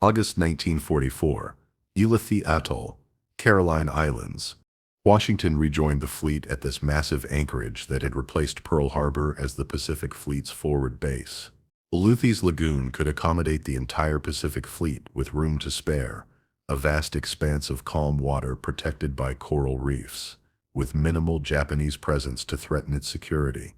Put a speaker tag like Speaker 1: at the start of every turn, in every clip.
Speaker 1: August 1944, Ulithi Atoll, Caroline Islands. Washington rejoined the fleet at this massive anchorage that had replaced Pearl Harbor as the Pacific Fleet's forward base. Uluthi's lagoon could accommodate the entire Pacific Fleet with room to spare, a vast expanse of calm water protected by coral reefs, with minimal Japanese presence to threaten its security.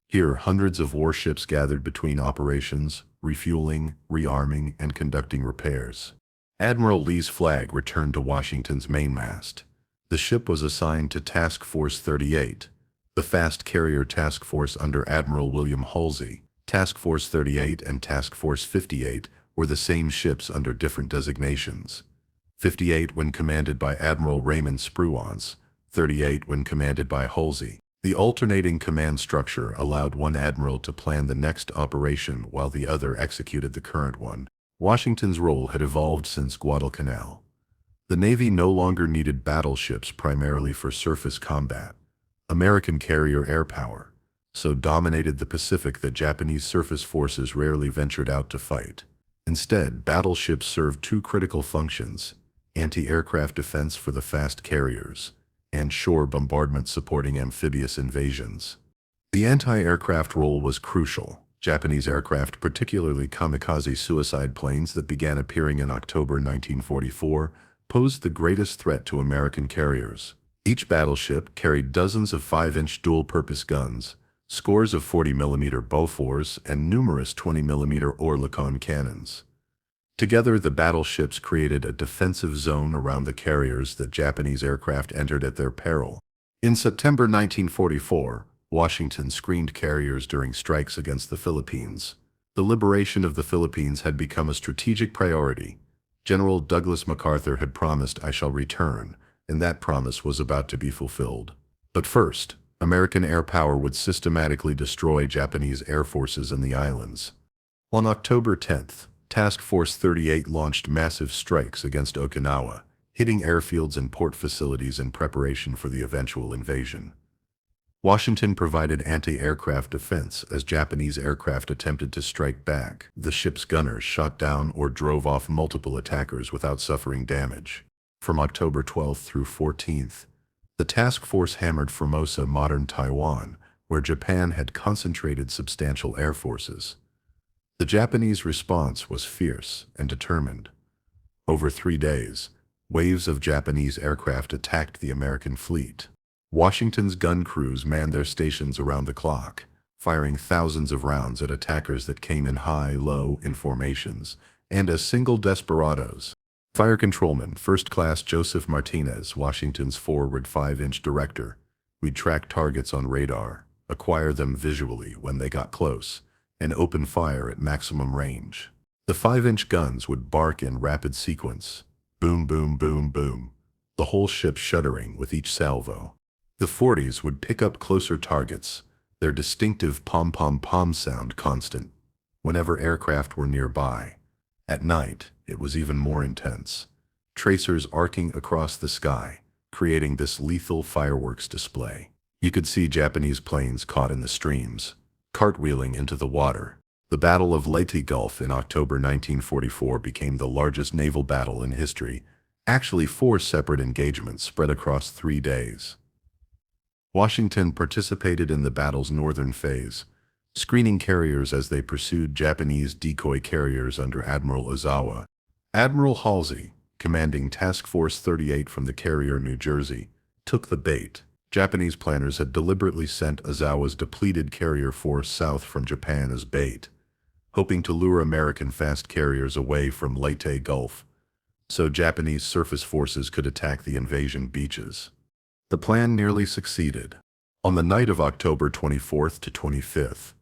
Speaker 1: Here, hundreds of warships gathered between operations, refueling, rearming, and conducting repairs. Admiral Lee's flag returned to Washington's mainmast. The ship was assigned to Task Force 38, the fast carrier task force under Admiral William Halsey. Task Force 38 and Task Force 58 were the same ships under different designations. 58 when commanded by Admiral Raymond Spruance, 38 when commanded by Halsey. The alternating command structure allowed one admiral to plan the next operation while the other executed the current one. Washington's role had evolved since Guadalcanal. The Navy no longer needed battleships primarily for surface combat. American carrier air power so dominated the Pacific that Japanese surface forces rarely ventured out to fight. Instead, battleships served two critical functions: anti-aircraft defense for the fast carriers, and shore bombardment supporting amphibious invasions. The anti-aircraft role was crucial. Japanese aircraft, particularly kamikaze suicide planes that began appearing in October 1944, posed the greatest threat to American carriers. Each battleship carried dozens of 5-inch dual-purpose guns, scores of 40mm Bofors, and numerous 20mm Oerlikon cannons. Together, the battleships created a defensive zone around the carriers that Japanese aircraft entered at their peril. In September 1944, Washington screened carriers during strikes against the Philippines. The liberation of the Philippines had become a strategic priority. General Douglas MacArthur had promised, "I shall return," and that promise was about to be fulfilled. But first, American air power would systematically destroy Japanese air forces in the islands. On October 10th, Task Force 38 launched massive strikes against Okinawa, hitting airfields and port facilities in preparation for the eventual invasion. Washington provided anti-aircraft defense as Japanese aircraft attempted to strike back. The ship's gunners shot down or drove off multiple attackers without suffering damage. From October 12th through 14th, the task force hammered Formosa, modern Taiwan, where Japan had concentrated substantial air forces. The Japanese response was fierce and determined. Over 3 days, waves of Japanese aircraft attacked the American fleet. Washington's gun crews manned their stations around the clock, firing thousands of rounds at attackers that came in high-low formations, and as single desperados. Fire Controlman First Class Joseph Martinez, Washington's forward 5-inch director, would track targets on radar, acquire them visually when they got close, and open fire at maximum range. The 5-inch guns would bark in rapid sequence, boom, boom, boom, boom, the whole ship shuddering with each salvo. The 40s would pick up closer targets, their distinctive pom-pom-pom sound constant, whenever aircraft were nearby. At night, it was even more intense, tracers arcing across the sky, creating this lethal fireworks display. You could see Japanese planes caught in the streams, cartwheeling into the water. The Battle of Leyte Gulf in October 1944 became the largest naval battle in history, actually 4 separate engagements spread across 3 days. Washington participated in the battle's northern phase, screening carriers as they pursued Japanese decoy carriers under Admiral Ozawa. Admiral Halsey, commanding Task Force 38 from the carrier New Jersey, took the bait. Japanese planners had deliberately sent Ozawa's depleted carrier force south from Japan as bait, hoping to lure American fast carriers away from Leyte Gulf, so Japanese surface forces could attack the invasion beaches. The plan nearly succeeded. On the night of October 24th to 25th,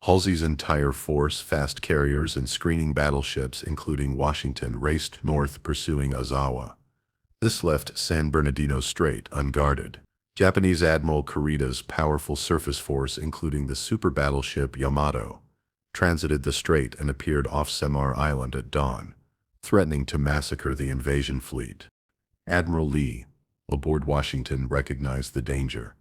Speaker 1: Halsey's entire force, fast carriers and screening battleships including Washington, raced north pursuing Ozawa. This left San Bernardino Strait unguarded. Japanese Admiral Kurida's powerful surface force, including the super-battleship Yamato, transited the strait and appeared off Samar Island at dawn, threatening to massacre the invasion fleet. Admiral Lee, aboard Washington, recognized the danger.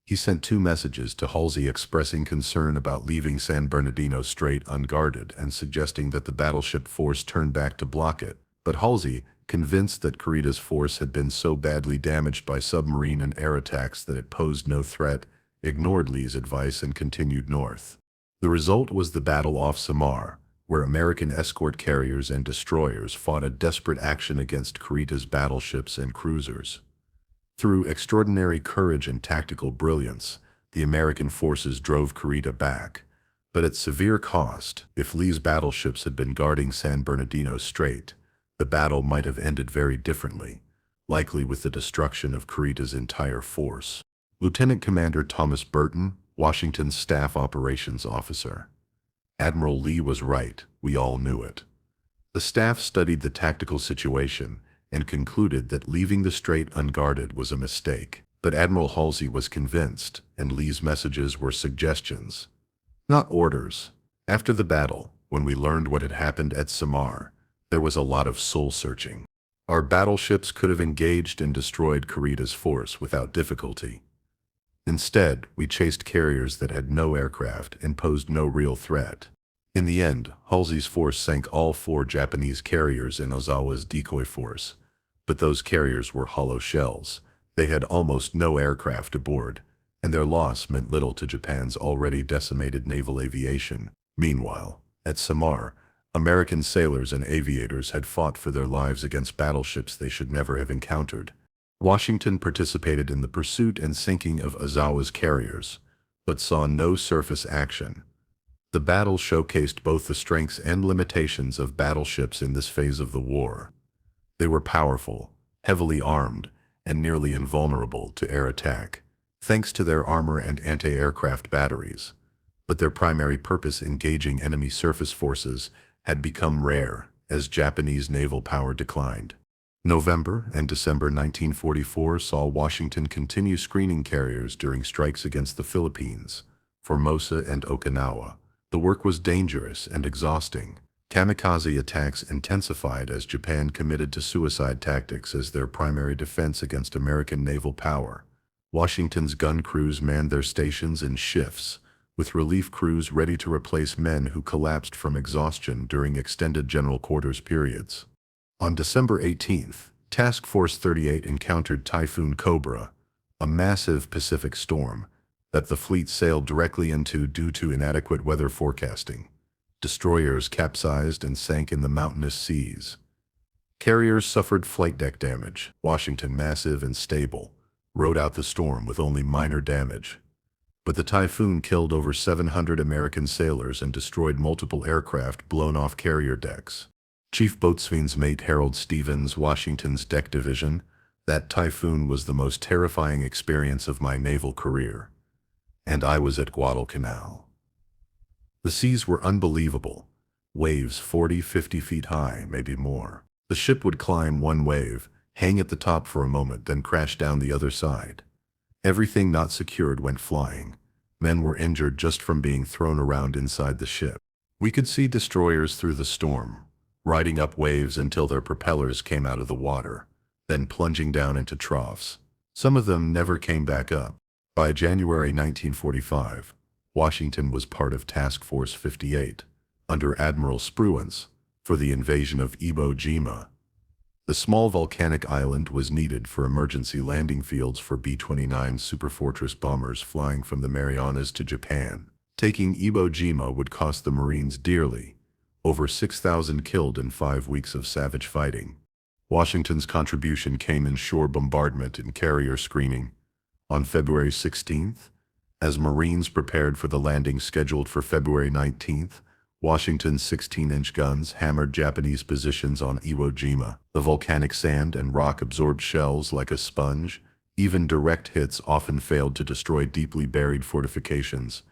Speaker 1: He sent two messages to Halsey expressing concern about leaving San Bernardino Strait unguarded and suggesting that the battleship force turn back to block it. But Halsey, convinced that Kurita's force had been so badly damaged by submarine and air attacks that it posed no threat, ignored Lee's advice and continued north. The result was the Battle off Samar, where American escort carriers and destroyers fought a desperate action against Kurita's battleships and cruisers. Through extraordinary courage and tactical brilliance, the American forces drove Kurita back, but at severe cost. If Lee's battleships had been guarding San Bernardino Strait, the battle might have ended very differently, likely with the destruction of Kurita's entire force. Lieutenant Commander Thomas Burton, Washington's Staff Operations Officer. Admiral Lee was right, we all knew it. The staff studied the tactical situation and concluded that leaving the strait unguarded was a mistake. But Admiral Halsey was convinced, and Lee's messages were suggestions, not orders. After the battle, when we learned what had happened at Samar, there was a lot of soul-searching. Our battleships could have engaged and destroyed Kurita's force without difficulty. Instead, we chased carriers that had no aircraft and posed no real threat. In the end, Halsey's force sank all 4 Japanese carriers in Ozawa's decoy force, but those carriers were hollow shells. They had almost no aircraft aboard, and their loss meant little to Japan's already decimated naval aviation. Meanwhile, at Samar, American sailors and aviators had fought for their lives against battleships they should never have encountered. Washington participated in the pursuit and sinking of Ozawa's carriers, but saw no surface action. The battle showcased both the strengths and limitations of battleships in this phase of the war. They were powerful, heavily armed, and nearly invulnerable to air attack, thanks to their armor and anti-aircraft batteries. But their primary purpose, engaging enemy surface forces, had become rare as Japanese naval power declined. November and December 1944 saw Washington continue screening carriers during strikes against the Philippines, Formosa and Okinawa. The work was dangerous and exhausting. Kamikaze attacks intensified as Japan committed to suicide tactics as their primary defense against American naval power. Washington's gun crews manned their stations in shifts, with relief crews ready to replace men who collapsed from exhaustion during extended general quarters periods. On December 18th, Task Force 38 encountered Typhoon Cobra, a massive Pacific storm that the fleet sailed directly into due to inadequate weather forecasting. Destroyers capsized and sank in the mountainous seas. Carriers suffered flight deck damage. Washington, massive and stable, rode out the storm with only minor damage. But the typhoon killed over 700 American sailors and destroyed multiple aircraft blown off carrier decks. Chief Boatswain's Mate Harold Stevens, Washington's deck division, that typhoon was the most terrifying experience of my naval career. And I was at Guadalcanal. The seas were unbelievable. Waves 40-50 feet high, maybe more. The ship would climb one wave, hang at the top for a moment, then crash down the other side. Everything not secured went flying. Men were injured just from being thrown around inside the ship. We could see destroyers through the storm, riding up waves until their propellers came out of the water, then plunging down into troughs. Some of them never came back up. By January 1945, Washington was part of Task Force 58, under Admiral Spruance, for the invasion of Iwo Jima. The small volcanic island was needed for emergency landing fields for B-29 Superfortress bombers flying from the Marianas to Japan. Taking Iwo Jima would cost the Marines dearly, over 6,000 killed in 5 weeks of savage fighting. Washington's contribution came in shore bombardment and carrier screening. On February 16th, as Marines prepared for the landing scheduled for February 19th, Washington's 16-inch guns hammered Japanese positions on Iwo Jima. The volcanic sand and rock absorbed shells like a sponge. Even direct hits often failed to destroy deeply buried fortifications.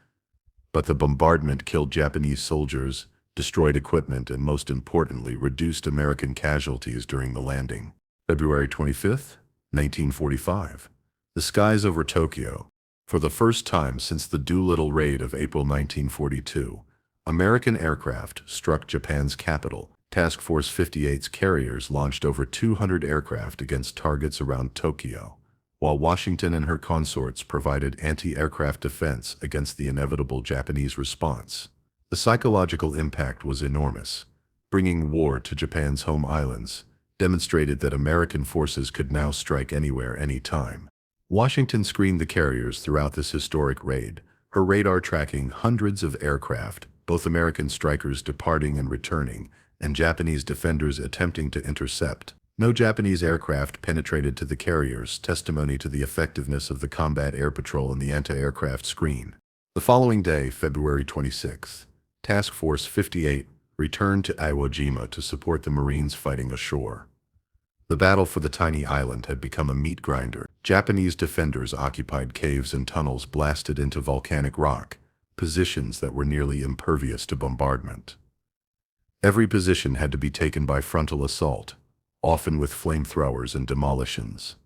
Speaker 1: But the bombardment killed Japanese soldiers, destroyed equipment, and most importantly, reduced American casualties during the landing. February 25th, 1945. The skies over Tokyo. For the first time since the Doolittle raid of April 1942, American aircraft struck Japan's capital. Task Force 58's carriers launched over 200 aircraft against targets around Tokyo, while Washington and her consorts provided anti-aircraft defense against the inevitable Japanese response. The psychological impact was enormous. Bringing war to Japan's home islands demonstrated that American forces could now strike anywhere, anytime. Washington screened the carriers throughout this historic raid, her radar tracking hundreds of aircraft, both American strikers departing and returning, and Japanese defenders attempting to intercept. No Japanese aircraft penetrated to the carriers, testimony to the effectiveness of the combat air patrol and the anti-aircraft screen. The following day, February 26th, Task Force 58 returned to Iwo Jima to support the Marines fighting ashore. The battle for the tiny island had become a meat grinder. Japanese defenders occupied caves and tunnels blasted into volcanic rock, positions that were nearly impervious to bombardment. Every position had to be taken by frontal assault, often with flamethrowers and demolitions.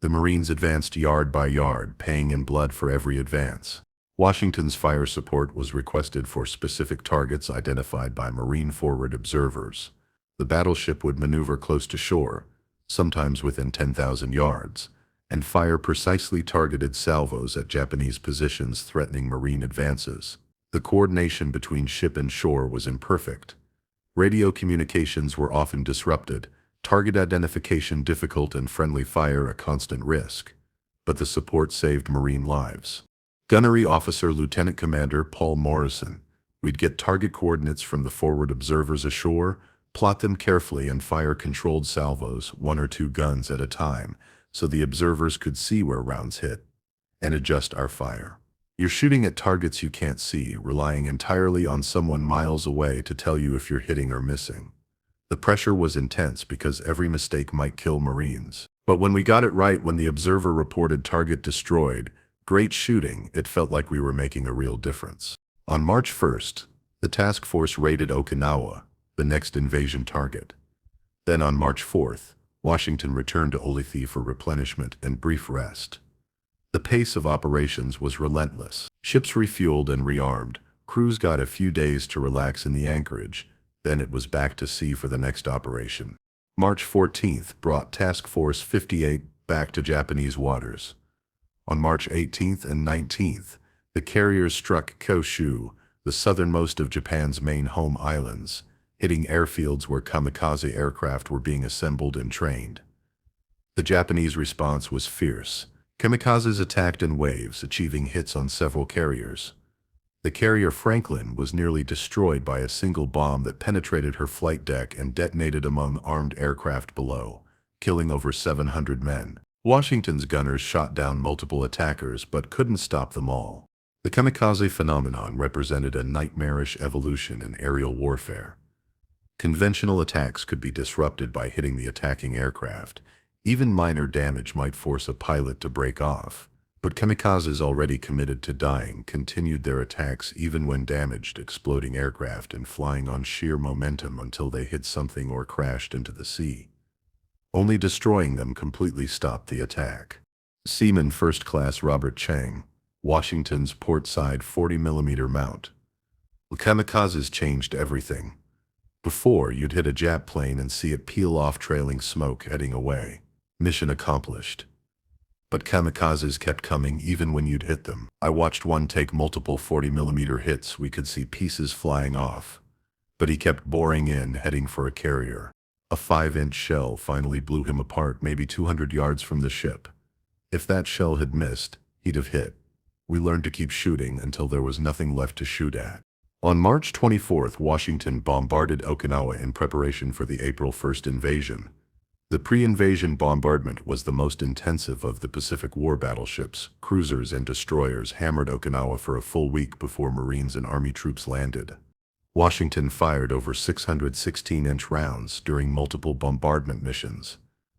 Speaker 1: The Marines advanced yard by yard, paying in blood for every advance. Washington's fire support was requested for specific targets identified by Marine forward observers. The battleship would maneuver close to shore, sometimes within 10,000 yards, and fire precisely targeted salvos at Japanese positions threatening Marine advances. The coordination between ship and shore was imperfect. Radio communications were often disrupted, target identification difficult, and friendly fire a constant risk. But the support saved Marine lives. Gunnery Officer Lieutenant Commander Paul Morrison. We'd get target coordinates from the forward observers ashore, plot them carefully, and fire controlled salvos, 1 or 2 guns at a time, so the observers could see where rounds hit, and adjust our fire. You're shooting at targets you can't see, relying entirely on someone miles away to tell you if you're hitting or missing. The pressure was intense because every mistake might kill Marines. But when we got it right, when the observer reported target destroyed, great shooting, it felt like we were making a real difference. On March 1st, the task force raided Okinawa, the next invasion target. Then on March 4th, Washington returned to Leyte for replenishment and brief rest. The pace of operations was relentless. Ships refueled and rearmed, crews got a few days to relax in the anchorage, then it was back to sea for the next operation. March 14th brought Task Force 58 back to Japanese waters. On March 18th and 19th, the carriers struck Kyushu, the southernmost of Japan's main home islands, hitting airfields where kamikaze aircraft were being assembled and trained. The Japanese response was fierce. Kamikazes attacked in waves, achieving hits on several carriers. The carrier Franklin was nearly destroyed by a single bomb that penetrated her flight deck and detonated among armed aircraft below, killing over 700 men. Washington's gunners shot down multiple attackers but couldn't stop them all. The kamikaze phenomenon represented a nightmarish evolution in aerial warfare. Conventional attacks could be disrupted by hitting the attacking aircraft. Even minor damage might force a pilot to break off. But kamikazes already committed to dying continued their attacks even when damaged, exploding aircraft and flying on sheer momentum until they hit something or crashed into the sea. Only destroying them completely stopped the attack. Seaman First Class Robert Chang, Washington's portside 40mm mount. The kamikazes changed everything. Before, you'd hit a Jap plane and see it peel off trailing smoke heading away. Mission accomplished. But kamikazes kept coming even when you'd hit them. I watched one take multiple 40mm hits. We could see pieces flying off. But he kept boring in, heading for a carrier. A 5-inch shell finally blew him apart maybe 200 yards from the ship. If that shell had missed, he'd have hit. We learned to keep shooting until there was nothing left to shoot at. On March 24th, Washington bombarded Okinawa in preparation for the April 1st invasion. The pre-invasion bombardment was the most intensive of the Pacific War battleships. Cruisers and destroyers hammered Okinawa for a full week before Marines and Army troops landed. Washington fired over 616-inch rounds during multiple bombardment missions,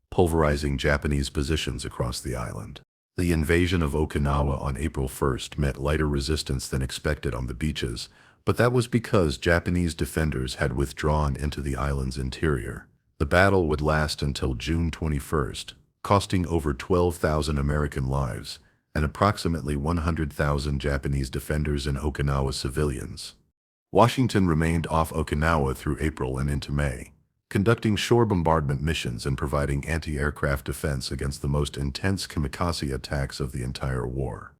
Speaker 1: pulverizing Japanese positions across the island. The invasion of Okinawa on April 1st met lighter resistance than expected on the beaches, but that was because Japanese defenders had withdrawn into the island's interior. The battle would last until June 21st, costing over 12,000 American lives and approximately 100,000 Japanese defenders and Okinawa civilians. Washington remained off Okinawa through April and into May, conducting shore bombardment missions and providing anti-aircraft defense against the most intense kamikaze attacks of the entire war.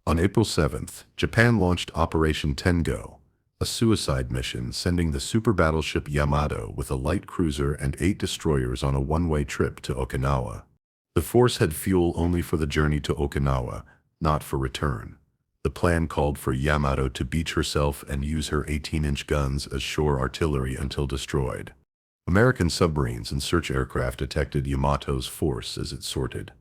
Speaker 1: On April 7th, Japan launched Operation Tengo, a suicide mission sending the super-battleship Yamato with a light cruiser and 8 destroyers on a one-way trip to Okinawa. The force had fuel only for the journey to Okinawa, not for return. The plan called for Yamato to beach herself and use her 18-inch guns as shore artillery until destroyed. American submarines and search aircraft detected Yamato's force as it sorted.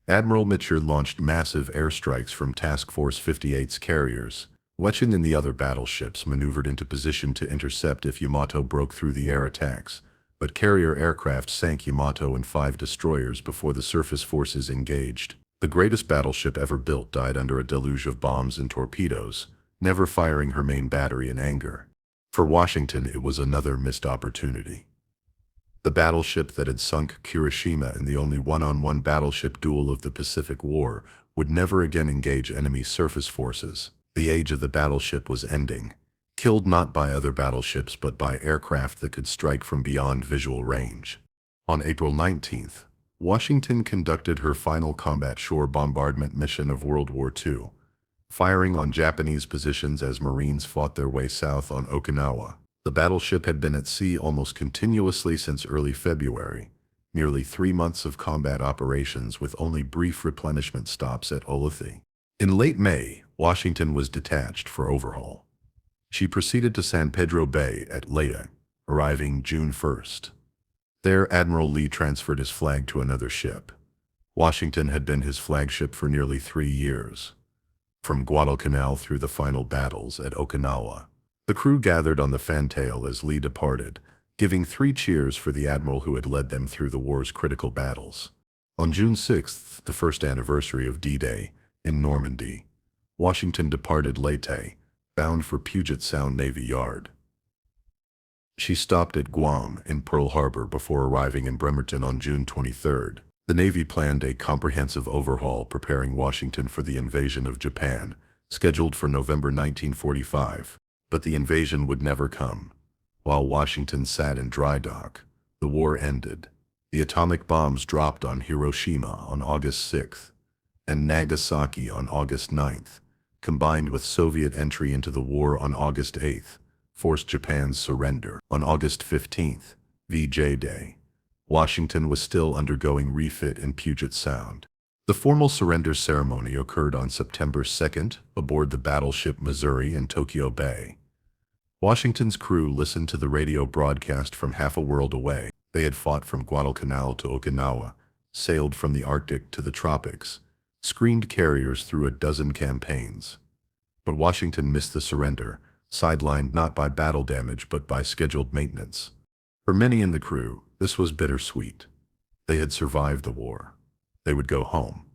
Speaker 1: Admiral Mitchell launched massive airstrikes from Task Force 58's carriers. Lechon and the other battleships maneuvered into position to intercept if Yamato broke through the air attacks, but carrier aircraft sank Yamato and 5 destroyers before the surface forces engaged. The greatest battleship ever built died under a deluge of bombs and torpedoes, never firing her main battery in anger. For Washington, it was another missed opportunity. The battleship that had sunk Kirishima in the only one-on-one battleship duel of the Pacific War would never again engage enemy surface forces. The age of the battleship was ending, killed not by other battleships but by aircraft that could strike from beyond visual range. On April 19th, Washington conducted her final combat shore bombardment mission of World War II, firing on Japanese positions as Marines fought their way south on Okinawa. The battleship had been at sea almost continuously since early February, nearly 3 months of combat operations with only brief replenishment stops at Leyte. In late May, Washington was detached for overhaul. She proceeded to San Pedro Bay at Leyte, arriving June 1st. There, Admiral Lee transferred his flag to another ship. Washington had been his flagship for nearly 3 years. From Guadalcanal through the final battles at Okinawa, the crew gathered on the fantail as Lee departed, giving 3 cheers for the admiral who had led them through the war's critical battles. On June 6th, the first anniversary of D-Day, in Normandy, Washington departed Leyte, bound for Puget Sound Navy Yard. She stopped at Guam in Pearl Harbor before arriving in Bremerton on June 23rd. The Navy planned a comprehensive overhaul preparing Washington for the invasion of Japan, scheduled for November 1945. But the invasion would never come. While Washington sat in dry dock, the war ended. The atomic bombs dropped on Hiroshima on August 6th and Nagasaki on August 9th, combined with Soviet entry into the war on August 8th, forced Japan's surrender. On August 15th, VJ Day, Washington was still undergoing refit in Puget Sound. The formal surrender ceremony occurred on September 2nd aboard the battleship Missouri in Tokyo Bay. Washington's crew listened to the radio broadcast from half a world away. They had fought from Guadalcanal to Okinawa, sailed from the Arctic to the tropics, screened carriers through a dozen campaigns. But Washington missed the surrender, sidelined not by battle damage but by scheduled maintenance. For many in the crew, this was bittersweet. They had survived the war. They would go home.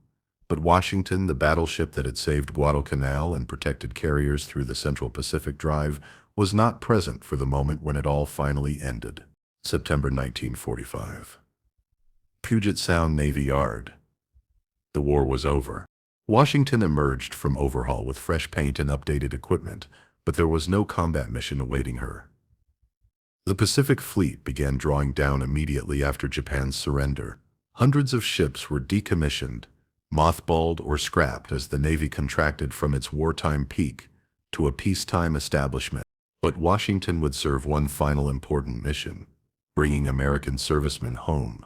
Speaker 1: But Washington, the battleship that had saved Guadalcanal and protected carriers through the Central Pacific Drive, was not present for the moment when it all finally ended. September 1945. Puget Sound Navy Yard. The war was over. Washington emerged from overhaul with fresh paint and updated equipment, but there was no combat mission awaiting her. The Pacific Fleet began drawing down immediately after Japan's surrender. Hundreds of ships were decommissioned, mothballed or scrapped as the Navy contracted from its wartime peak to a peacetime establishment. But Washington would serve one final important mission, bringing American servicemen home.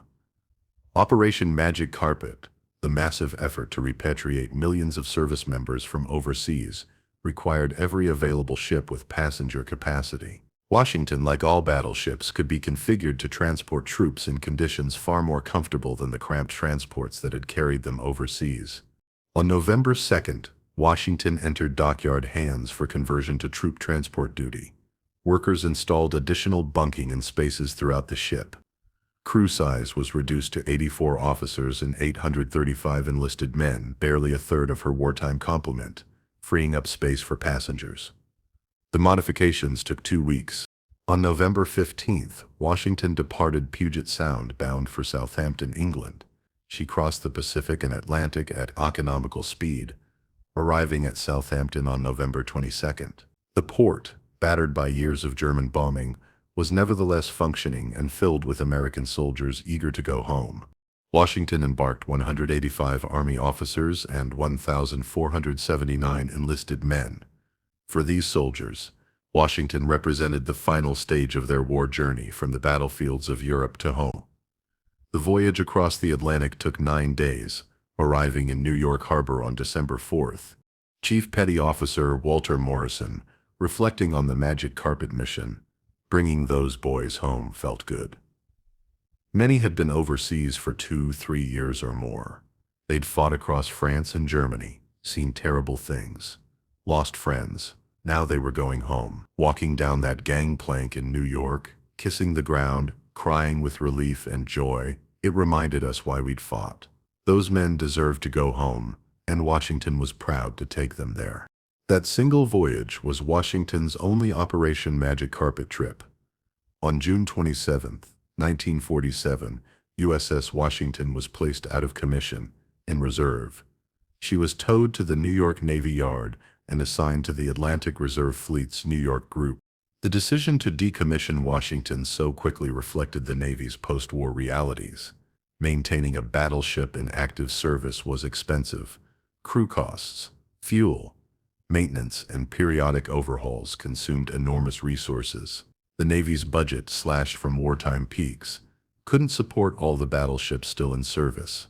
Speaker 1: Operation Magic Carpet, the massive effort to repatriate millions of service members from overseas, required every available ship with passenger capacity. Washington, like all battleships, could be configured to transport troops in conditions far more comfortable than the cramped transports that had carried them overseas. On November 2nd, Washington entered dockyard hands for conversion to troop transport duty. Workers installed additional bunking and spaces throughout the ship. Crew size was reduced to 84 officers and 835 enlisted men, barely a third of her wartime complement, freeing up space for passengers. The modifications took 2 weeks. On November 15th, Washington departed Puget Sound bound for Southampton, England. She crossed the Pacific and Atlantic at economical speed, arriving at Southampton on November 22nd. The port, battered by years of German bombing, was nevertheless functioning and filled with American soldiers eager to go home. Washington embarked 185 Army officers and 1,479 enlisted men. For these soldiers, Washington represented the final stage of their war journey from the battlefields of Europe to home. The voyage across the Atlantic took 9 days, arriving in New York Harbor on December 4th. Chief Petty Officer Walter Morrison, reflecting on the magic carpet mission, bringing those boys home felt good. Many had been overseas for 2-3 years or more. They'd fought across France and Germany, seen terrible things, lost friends. Now they were going home, walking down that gangplank in New York, kissing the ground, crying with relief and joy. It reminded us why we'd fought. Those men deserved to go home, and Washington was proud to take them there. That single voyage was Washington's only Operation Magic Carpet trip. On June 27, 1947, USS Washington was placed out of commission, in reserve. She was towed to the New York Navy Yard and assigned to the Atlantic Reserve Fleet's New York Group. The decision to decommission Washington so quickly reflected the Navy's post-war realities. Maintaining a battleship in active service was expensive. Crew costs, fuel, maintenance, and periodic overhauls consumed enormous resources. The Navy's budget, slashed from wartime peaks, couldn't support all the battleships still in service.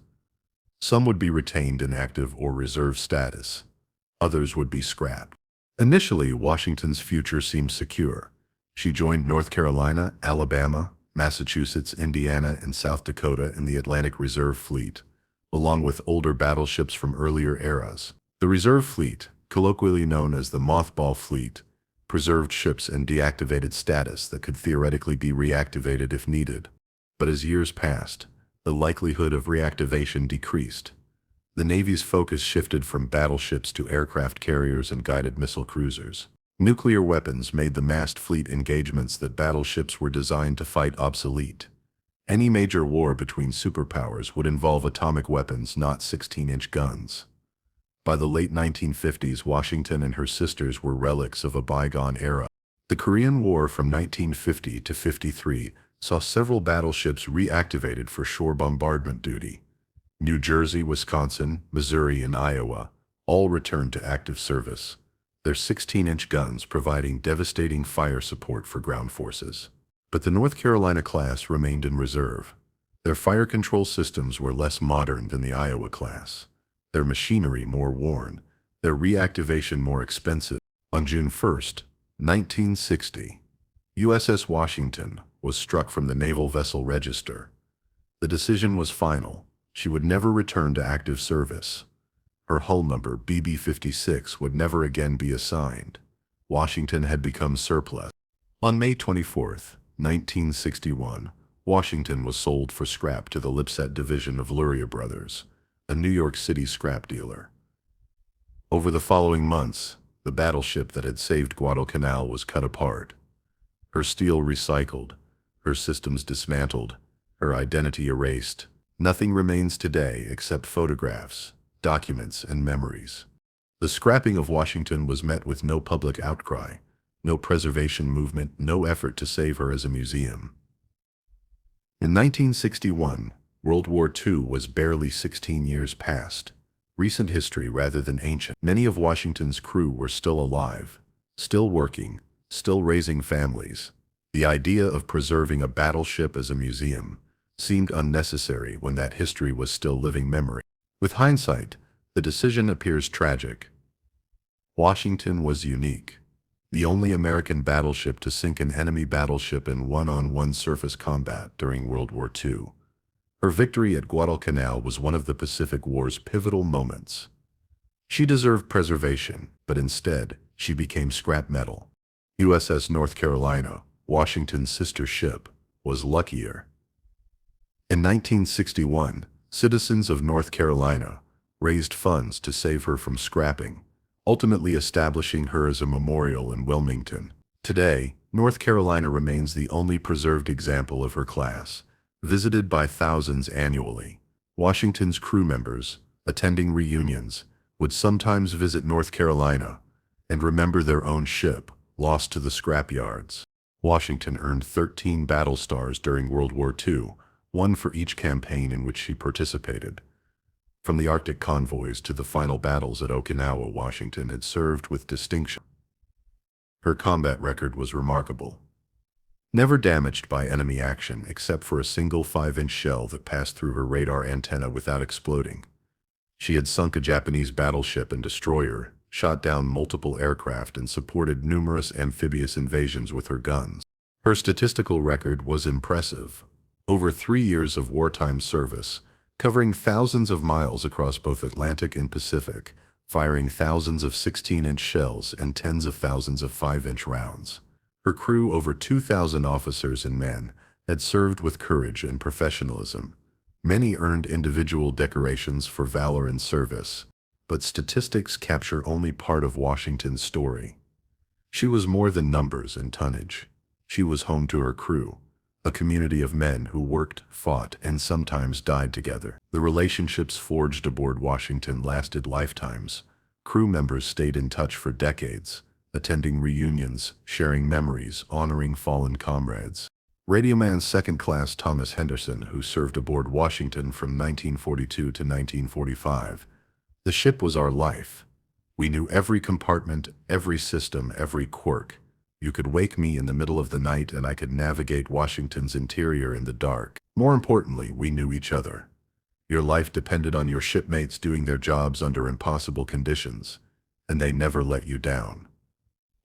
Speaker 1: Some would be retained in active or reserve status. Others would be scrapped. Initially, Washington's future seemed secure. She joined North Carolina, Alabama, Massachusetts, Indiana, and South Dakota in the Atlantic Reserve Fleet, along with older battleships from earlier eras. The Reserve Fleet, colloquially known as the Mothball Fleet, preserved ships in deactivated status that could theoretically be reactivated if needed. But as years passed, the likelihood of reactivation decreased. The Navy's focus shifted from battleships to aircraft carriers and guided missile cruisers. Nuclear weapons made the massed fleet engagements that battleships were designed to fight obsolete. Any major war between superpowers would involve atomic weapons, not 16-inch guns. By the late 1950s, Washington and her sisters were relics of a bygone era. The Korean War from 1950 to 53 saw several battleships reactivated for shore bombardment duty. New Jersey, Wisconsin, Missouri, and Iowa all returned to active service, their 16-inch guns providing devastating fire support for ground forces. But the North Carolina class remained in reserve. Their fire control systems were less modern than the Iowa class, their machinery more worn, their reactivation more expensive. On June 1, 1960, USS Washington was struck from the Naval Vessel Register. The decision was final. She would never return to active service. Her hull number, BB-56, would never again be assigned. Washington had become surplus. On May 24, 1961, Washington was sold for scrap to the Lipset division of Luria Brothers, a New York City scrap dealer. Over the following months, the battleship that had saved Guadalcanal was cut apart. Her steel recycled, her systems dismantled, her identity erased. Nothing remains today except photographs, documents, and memories. The scrapping of Washington was met with no public outcry, no preservation movement, no effort to save her as a museum. In 1961, World War II was barely 16 years past. Recent history rather than ancient. Many of Washington's crew were still alive, still working, still raising families. The idea of preserving a battleship as a museum seemed unnecessary when that history was still living memory. With hindsight, the decision appears tragic. Washington was unique, the only American battleship to sink an enemy battleship in one-on-one surface combat during World War II. Her victory at Guadalcanal was one of the Pacific War's pivotal moments. She deserved preservation, but instead, she became scrap metal. USS North Carolina, Washington's sister ship, was luckier. In 1961, citizens of North Carolina raised funds to save her from scrapping, ultimately establishing her as a memorial in Wilmington. Today, North Carolina remains the only preserved example of her class, visited by thousands annually. Washington's crew members, attending reunions, would sometimes visit North Carolina and remember their own ship, lost to the scrapyards. Washington earned 13 battle stars during World War II, one for each campaign in which she participated. From the Arctic convoys to the final battles at Okinawa, Washington had served with distinction. Her combat record was remarkable. Never damaged by enemy action except for a single 5-inch shell that passed through her radar antenna without exploding. She had sunk a Japanese battleship and destroyer, shot down multiple aircraft, and supported numerous amphibious invasions with her guns. Her statistical record was impressive. Over 3 years of wartime service, covering thousands of miles across both Atlantic and Pacific, firing thousands of 16-inch shells and tens of thousands of 5-inch rounds. Her crew, over 2,000 officers and men, had served with courage and professionalism. Many earned individual decorations for valor and service, but statistics capture only part of Washington's story. She was more than numbers and tonnage. She was home to her crew, a community of men who worked, fought, and sometimes died together. The relationships forged aboard Washington lasted lifetimes. Crew members stayed in touch for decades, attending reunions, sharing memories, honoring fallen comrades. Radioman Second Class Thomas Henderson, who served aboard Washington from 1942 to 1945. "The ship was our life. We knew every compartment, every system, every quirk. You could wake me in the middle of the night and I could navigate Washington's interior in the dark. More importantly, we knew each other. Your life depended on your shipmates doing their jobs under impossible conditions, and they never let you down."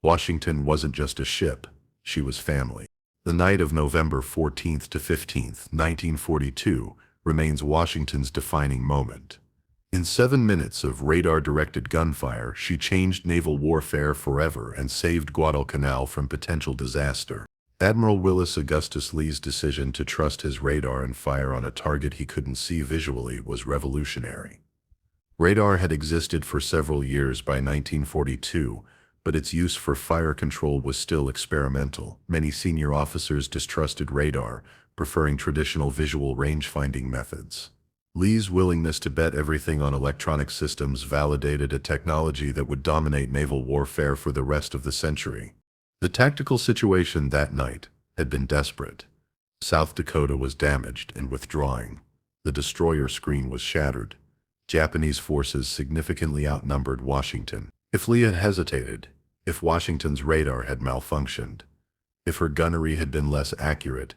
Speaker 1: Washington wasn't just a ship, she was family. The night of November 14th to 15th, 1942, remains Washington's defining moment. In 7 minutes of radar-directed gunfire, she changed naval warfare forever and saved Guadalcanal from potential disaster. Admiral Willis Augustus Lee's decision to trust his radar and fire on a target he couldn't see visually was revolutionary. Radar had existed for several years by 1942, but its use for fire control was still experimental. Many senior officers distrusted radar, preferring traditional visual range-finding methods. Lee's willingness to bet everything on electronic systems validated a technology that would dominate naval warfare for the rest of the century. The tactical situation that night had been desperate. South Dakota was damaged and withdrawing. The destroyer screen was shattered. Japanese forces significantly outnumbered Washington. If Lee had hesitated, if Washington's radar had malfunctioned, if her gunnery had been less accurate,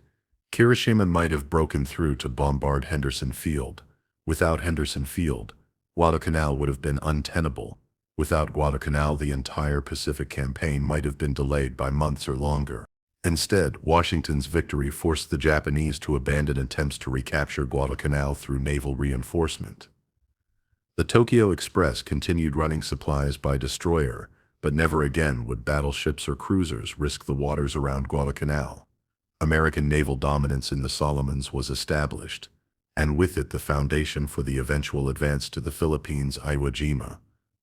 Speaker 1: Kirishima might have broken through to bombard Henderson Field. Without Henderson Field, Guadalcanal would have been untenable. Without Guadalcanal, the entire Pacific campaign might have been delayed by months or longer. Instead, Washington's victory forced the Japanese to abandon attempts to recapture Guadalcanal through naval reinforcement. The Tokyo Express continued running supplies by destroyer, but never again would battleships or cruisers risk the waters around Guadalcanal. American naval dominance in the Solomons was established, and with it the foundation for the eventual advance to the Philippines, Iwo Jima,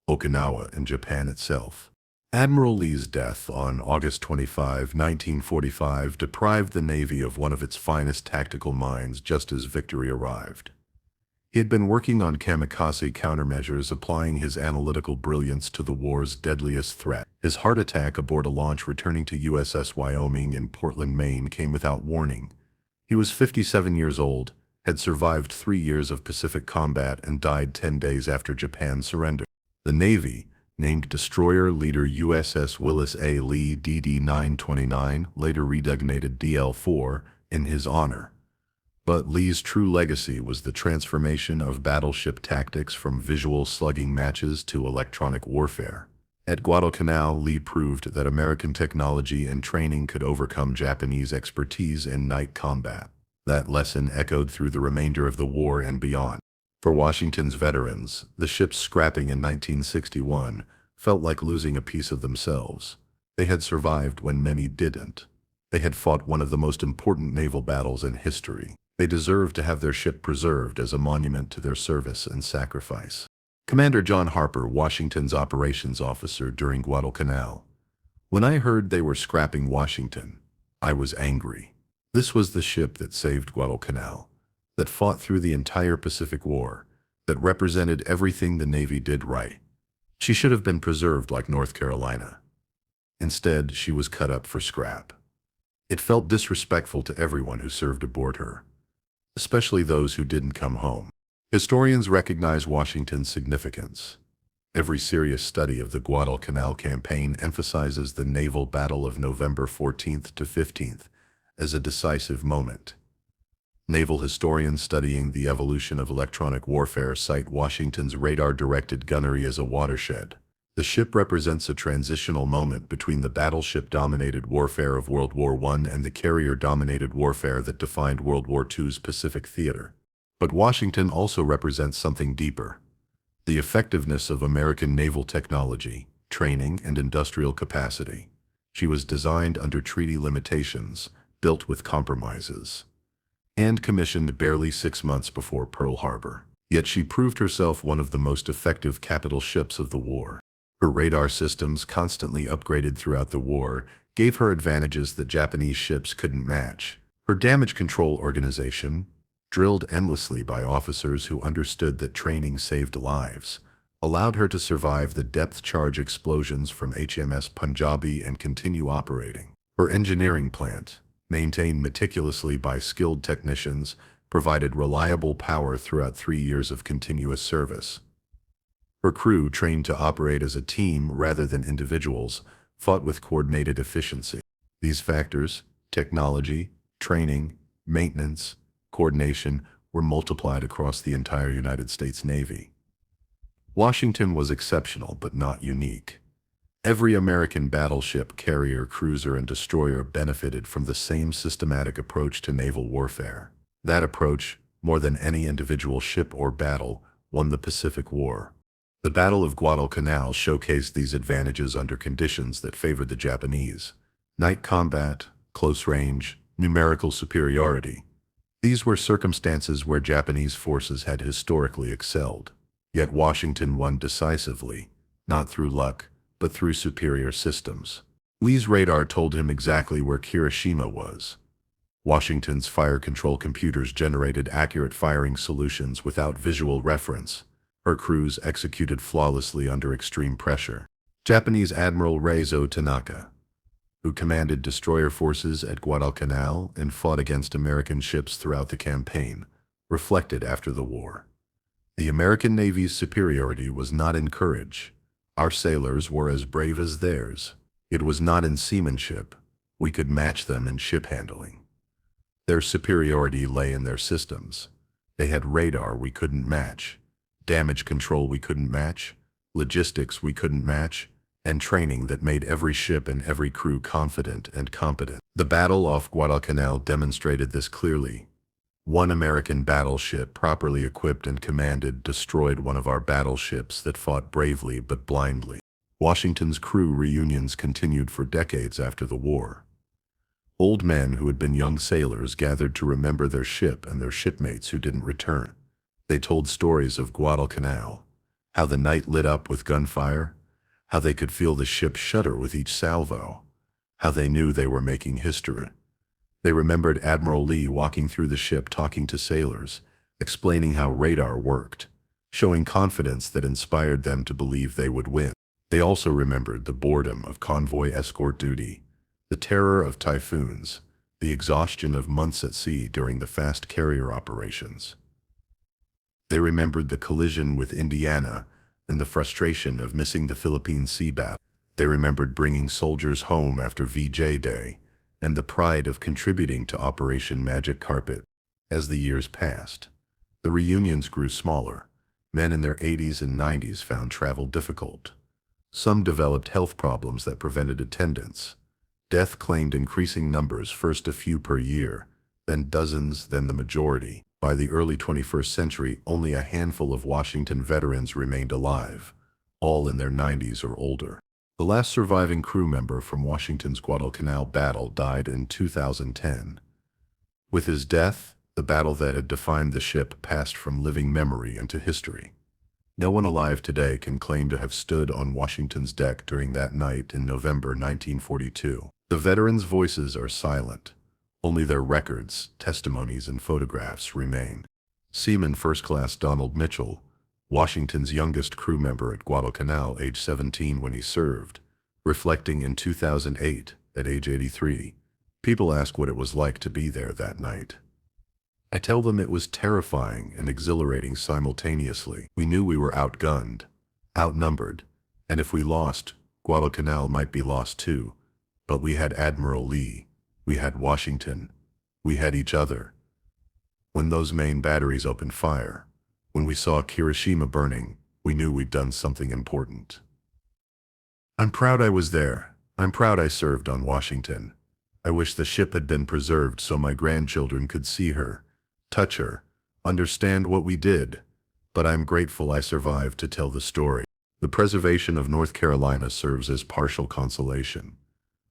Speaker 1: Okinawa, and Japan itself. Admiral Lee's death on August 25, 1945, deprived the Navy of one of its finest tactical minds just as victory arrived. He had been working on kamikaze countermeasures, applying his analytical brilliance to the war's deadliest threat. His heart attack aboard a launch returning to USS Wyoming in Portland, Maine, came without warning. He was 57 years old, had survived 3 years of Pacific combat, and died 10 days after Japan surrendered. The Navy named destroyer leader USS Willis A. Lee DD-929, later redesignated DL-4, in his honor. But Lee's true legacy was the transformation of battleship tactics from visual slugging matches to electronic warfare. At Guadalcanal, Lee proved that American technology and training could overcome Japanese expertise in night combat. That lesson echoed through the remainder of the war and beyond. For Washington's veterans, the ship's scrapping in 1961 felt like losing a piece of themselves. They had survived when many didn't. They had fought one of the most important naval battles in history. They deserved to have their ship preserved as a monument to their service and sacrifice. Commander John Harper, Washington's operations officer during Guadalcanal. "When I heard they were scrapping Washington, I was angry. This was the ship that saved Guadalcanal, that fought through the entire Pacific War, that represented everything the Navy did right. She should have been preserved like North Carolina. Instead, she was cut up for scrap." It felt disrespectful to everyone who served aboard her, especially those who didn't come home. Historians recognize Washington's significance. Every serious study of the Guadalcanal campaign emphasizes the naval battle of November 14th to 15th as a decisive moment. Naval historians studying the evolution of electronic warfare cite Washington's radar-directed gunnery as a watershed. The ship represents a transitional moment between the battleship-dominated warfare of World War I and the carrier-dominated warfare that defined World War II's Pacific theater. But Washington also represents something deeper: the effectiveness of American naval technology, training, and industrial capacity. She was designed under treaty limitations, built with compromises, and commissioned barely 6 months before Pearl Harbor. Yet she proved herself one of the most effective capital ships of the war. Her radar systems, constantly upgraded throughout the war, gave her advantages that Japanese ships couldn't match. Her damage control organization, drilled endlessly by officers who understood that training saved lives, allowed her to survive the depth charge explosions from HMS Punjabi and continue operating. Her engineering plant, maintained meticulously by skilled technicians, provided reliable power throughout 3 years of continuous service. Her crew, trained to operate as a team rather than individuals, fought with coordinated efficiency. These factors, technology, training, maintenance, coordination, were multiplied across the entire United States Navy. Washington was exceptional but not unique. Every American battleship, carrier, cruiser, and destroyer benefited from the same systematic approach to naval warfare. That approach, more than any individual ship or battle, won the Pacific War. The Battle of Guadalcanal showcased these advantages under conditions that favored the Japanese: night combat, close range, numerical superiority. These were circumstances where Japanese forces had historically excelled. Yet Washington won decisively, not through luck, but through superior systems. Lee's radar told him exactly where Kirishima was. Washington's fire control computers generated accurate firing solutions without visual reference. Her crews executed flawlessly under extreme pressure. Japanese Admiral Reizo Tanaka, who commanded destroyer forces at Guadalcanal and fought against American ships throughout the campaign, reflected after the war: the American Navy's superiority was not in courage. Our sailors were as brave as theirs. It was not in seamanship. We could match them in ship handling. Their superiority lay in their systems. They had radar we couldn't match, damage control we couldn't match, logistics we couldn't match, and training that made every ship and every crew confident and competent. The battle off Guadalcanal demonstrated this clearly. One American battleship, properly equipped and commanded, destroyed one of our battleships that fought bravely but blindly. Washington's crew reunions continued for decades after the war. Old men who had been young sailors gathered to remember their ship and their shipmates who didn't return. They told stories of Guadalcanal, how the night lit up with gunfire, how they could feel the ship shudder with each salvo, how they knew they were making history. They remembered Admiral Lee walking through the ship talking to sailors, explaining how radar worked, showing confidence that inspired them to believe they would win. They also remembered the boredom of convoy escort duty, the terror of typhoons, the exhaustion of months at sea during the fast carrier operations. They remembered the collision with Indiana and the frustration of missing the Philippine Sea battle. They remembered bringing soldiers home after VJ Day and the pride of contributing to Operation Magic Carpet. As the years passed, the reunions grew smaller. Men in their 80s and 90s found travel difficult. Some developed health problems that prevented attendance. Death claimed increasing numbers, first a few per year, then dozens, then the majority. By the early 21st century, only a handful of Washington veterans remained alive, all in their 90s or older. The last surviving crew member from Washington's Guadalcanal battle died in 2010. With his death, the battle that had defined the ship passed from living memory into history. No one alive today can claim to have stood on Washington's deck during that night in November 1942. The veterans' voices are silent. Only their records, testimonies, and photographs remain. Seaman First Class Donald Mitchell, Washington's youngest crew member at Guadalcanal, age 17 when he served, reflecting in 2008, at age 83, People ask what it was like to be there that night. I tell them it was terrifying and exhilarating simultaneously. We knew we were outgunned, outnumbered, and if we lost, Guadalcanal might be lost too. But we had Admiral Lee, we had Washington, we had each other. When those main batteries opened fire, when we saw Kirishima burning, we knew we'd done something important. I'm proud I was there. I'm proud I served on Washington. I wish the ship had been preserved so my grandchildren could see her, touch her, understand what we did. But I'm grateful I survived to tell the story. The preservation of North Carolina serves as partial consolation.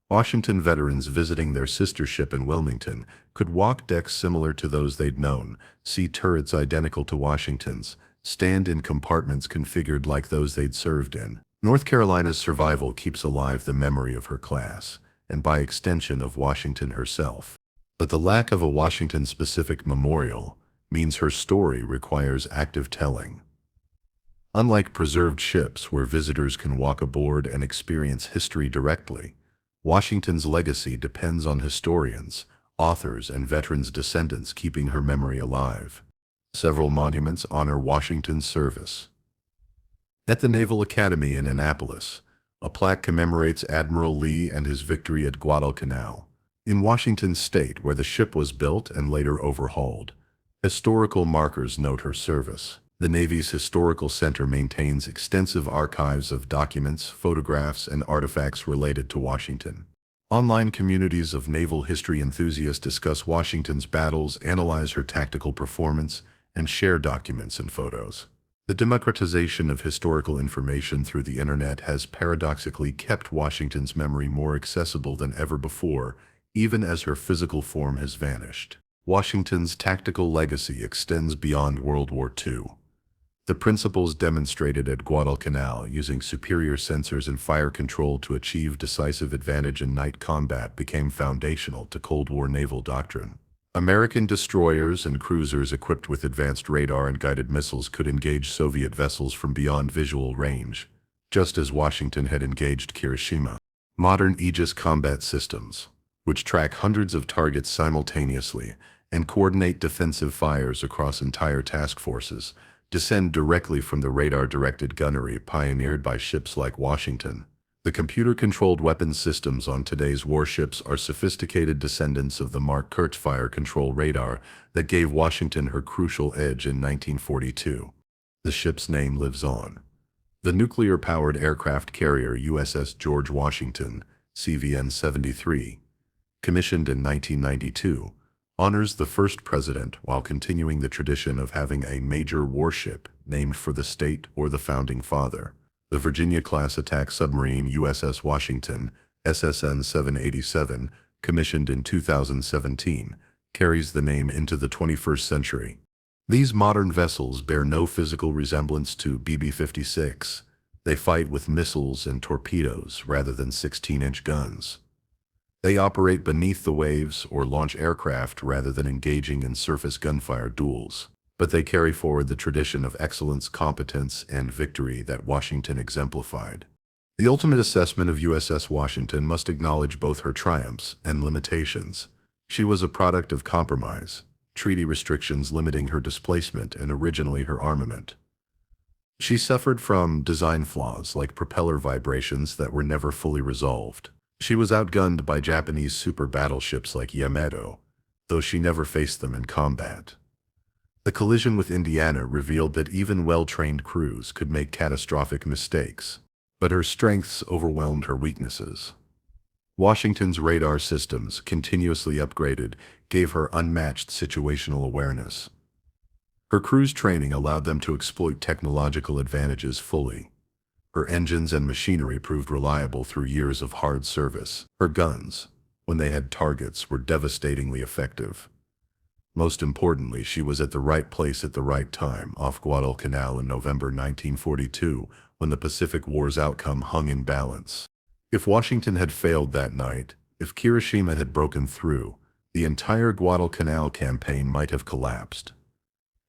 Speaker 1: Washington veterans visiting their sister ship in Wilmington could walk decks similar to those they'd known, see turrets identical to Washington's, stand in compartments configured like those they'd served in. North Carolina's survival keeps alive the memory of her class, and by extension of Washington herself. But the lack of a Washington-specific memorial means her story requires active telling. Unlike preserved ships where visitors can walk aboard and experience history directly, Washington's legacy depends on historians, authors, and veterans' descendants keeping her memory alive. Several monuments honor Washington's service. At the Naval Academy in Annapolis, a plaque commemorates Admiral Lee and his victory at Guadalcanal. In Washington state, where the ship was built and later overhauled, historical markers note her service. The Navy's Historical Center maintains extensive archives of documents, photographs, and artifacts related to Washington. Online communities of naval history enthusiasts discuss Washington's battles, analyze her tactical performance, and share documents and photos. The democratization of historical information through the internet has paradoxically kept Washington's memory more accessible than ever before, even as her physical form has vanished. Washington's tactical legacy extends beyond World War II. The principles demonstrated at Guadalcanal, using superior sensors and fire control to achieve decisive advantage in night combat, became foundational to Cold War naval doctrine. American destroyers and cruisers equipped with advanced radar and guided missiles could engage Soviet vessels from beyond visual range, just as Washington had engaged Kirishima. Modern Aegis combat systems, which track hundreds of targets simultaneously and coordinate defensive fires across entire task forces, descend directly from the radar-directed gunnery pioneered by ships like Washington. The computer-controlled weapons systems on today's warships are sophisticated descendants of the Mark Kurtz fire control radar that gave Washington her crucial edge in 1942. The ship's name lives on. The nuclear-powered aircraft carrier USS George Washington, CVN-73, commissioned in 1992, honors the first president while continuing the tradition of having a major warship named for the state or the founding father. The Virginia-class attack submarine USS Washington, SSN 787, commissioned in 2017, carries the name into the 21st century. These modern vessels bear no physical resemblance to BB-56. They fight with missiles and torpedoes rather than 16-inch guns. They operate beneath the waves or launch aircraft rather than engaging in surface gunfire duels. But they carry forward the tradition of excellence, competence, and victory that Washington exemplified. The ultimate assessment of USS Washington must acknowledge both her triumphs and limitations. She was a product of compromise, treaty restrictions limiting her displacement and originally her armament. She suffered from design flaws like propeller vibrations that were never fully resolved. She was outgunned by Japanese super-battleships like Yamato, though she never faced them in combat. The collision with Indiana revealed that even well-trained crews could make catastrophic mistakes, but her strengths overwhelmed her weaknesses. Washington's radar systems, continuously upgraded, gave her unmatched situational awareness. Her crew's training allowed them to exploit technological advantages fully. Her engines and machinery proved reliable through years of hard service. Her guns, when they had targets, were devastatingly effective. Most importantly, she was at the right place at the right time off Guadalcanal in November 1942, when the Pacific War's outcome hung in balance. If Washington had failed that night, if Kirishima had broken through, the entire Guadalcanal campaign might have collapsed.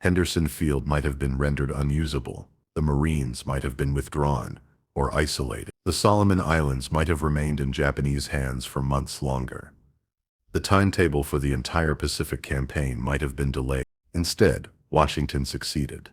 Speaker 1: Henderson Field might have been rendered unusable. The Marines might have been withdrawn or isolated. The Solomon Islands might have remained in Japanese hands for months longer. The timetable for the entire Pacific campaign might have been delayed. Instead, Washington succeeded.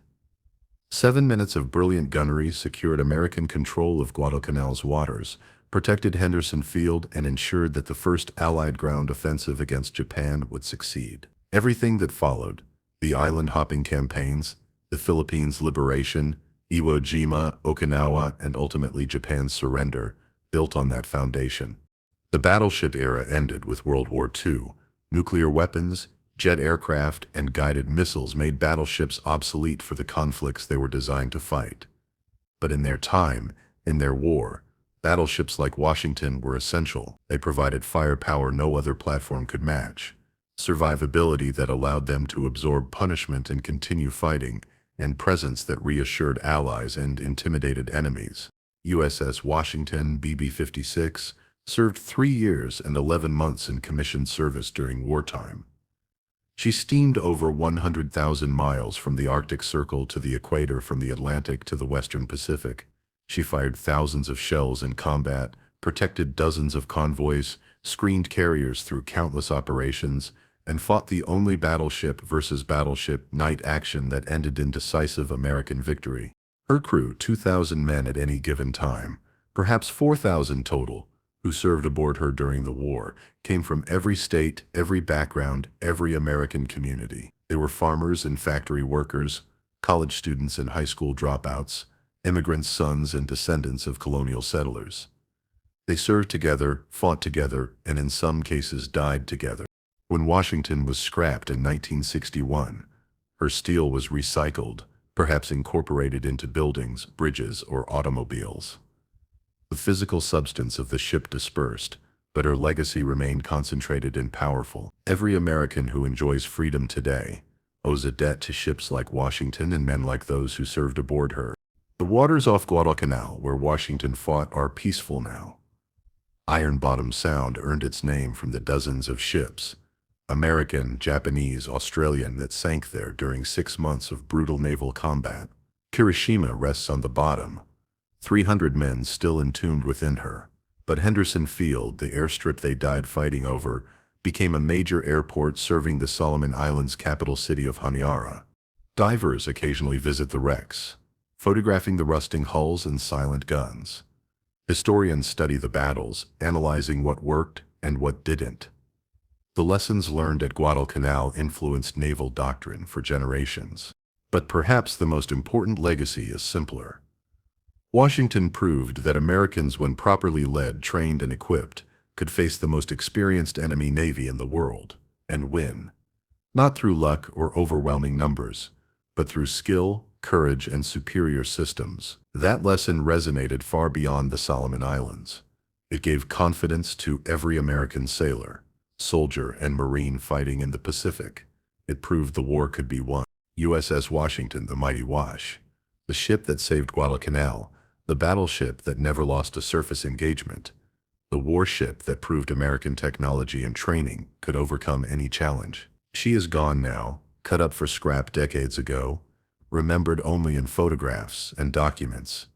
Speaker 1: 7 minutes of brilliant gunnery secured American control of Guadalcanal's waters, protected Henderson Field, and ensured that the first Allied ground offensive against Japan would succeed. Everything that followed, the island-hopping campaigns, the Philippines' liberation, Iwo Jima, Okinawa, and ultimately Japan's surrender, built on that foundation. The battleship era ended with World War II. Nuclear weapons, jet aircraft, and guided missiles made battleships obsolete for the conflicts they were designed to fight. But in their time, in their war, battleships like Washington were essential. They provided firepower no other platform could match, survivability that allowed them to absorb punishment and continue fighting, and presence that reassured allies and intimidated enemies. USS Washington, BB-56, served 3 years and 11 months in commissioned service during wartime. She steamed over 100,000 miles from the Arctic Circle to the equator, from the Atlantic to the Western Pacific. She fired thousands of shells in combat, protected dozens of convoys, screened carriers through countless operations, and fought the only battleship versus battleship night action that ended in decisive American victory. Her crew, 2,000 men at any given time, perhaps 4,000 total, who served aboard her during the war, came from every state, every background, every American community. They were farmers and factory workers, college students and high school dropouts, immigrants' sons and descendants of colonial settlers. They served together, fought together, and in some cases died together. When Washington was scrapped in 1961, her steel was recycled, perhaps incorporated into buildings, bridges, or automobiles. The physical substance of the ship dispersed, but her legacy remained concentrated and powerful. Every American who enjoys freedom today owes a debt to ships like Washington and men like those who served aboard her. The waters off Guadalcanal, where Washington fought, are peaceful now. Iron Bottom Sound earned its name from the dozens of ships, American, Japanese, Australian, that sank there during 6 months of brutal naval combat. Kirishima rests on the bottom, 300 men still entombed within her. But Henderson Field, the airstrip they died fighting over, became a major airport serving the Solomon Islands' capital city of Honiara. Divers occasionally visit the wrecks, photographing the rusting hulls and silent guns. Historians study the battles, analyzing what worked and what didn't. The lessons learned at Guadalcanal influenced naval doctrine for generations. But perhaps the most important legacy is simpler. Washington proved that Americans, when properly led, trained, and equipped, could face the most experienced enemy navy in the world and win. Not through luck or overwhelming numbers, but through skill, courage, and superior systems. That lesson resonated far beyond the Solomon Islands. It gave confidence to every American sailor, soldier, and Marine fighting in the Pacific. It proved the war could be won. USS Washington, the mighty Wash, the ship that saved Guadalcanal, the battleship that never lost a surface engagement, the warship that proved American technology and training could overcome any challenge. She is gone now, cut up for scrap decades ago, remembered only in photographs and documents,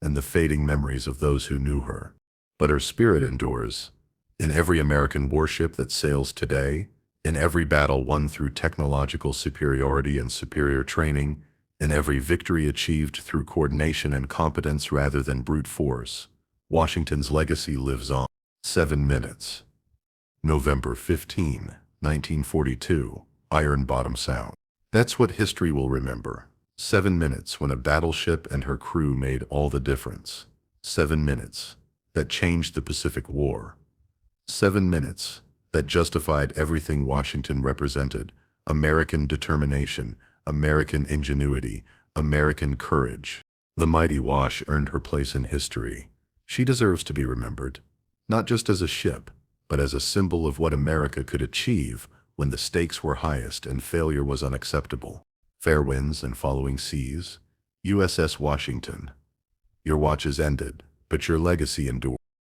Speaker 1: and the fading memories of those who knew her. But her spirit endures. In every American warship that sails today, in every battle won through technological superiority and superior training, in every victory achieved through coordination and competence rather than brute force, Washington's legacy lives on. 7 minutes. November 15, 1942, Iron Bottom Sound. That's what history will remember. 7 minutes when a battleship and her crew made all the difference. 7 minutes that changed the Pacific War. 7 minutes that justified everything Washington represented: American determination, American ingenuity, American courage. The mighty Wash earned her place in history. She deserves to be remembered, not just as a ship, but as a symbol of what America could achieve when the stakes were highest and failure was unacceptable. Fair winds and following seas. USS Washington. Your watch is ended, but your legacy endures.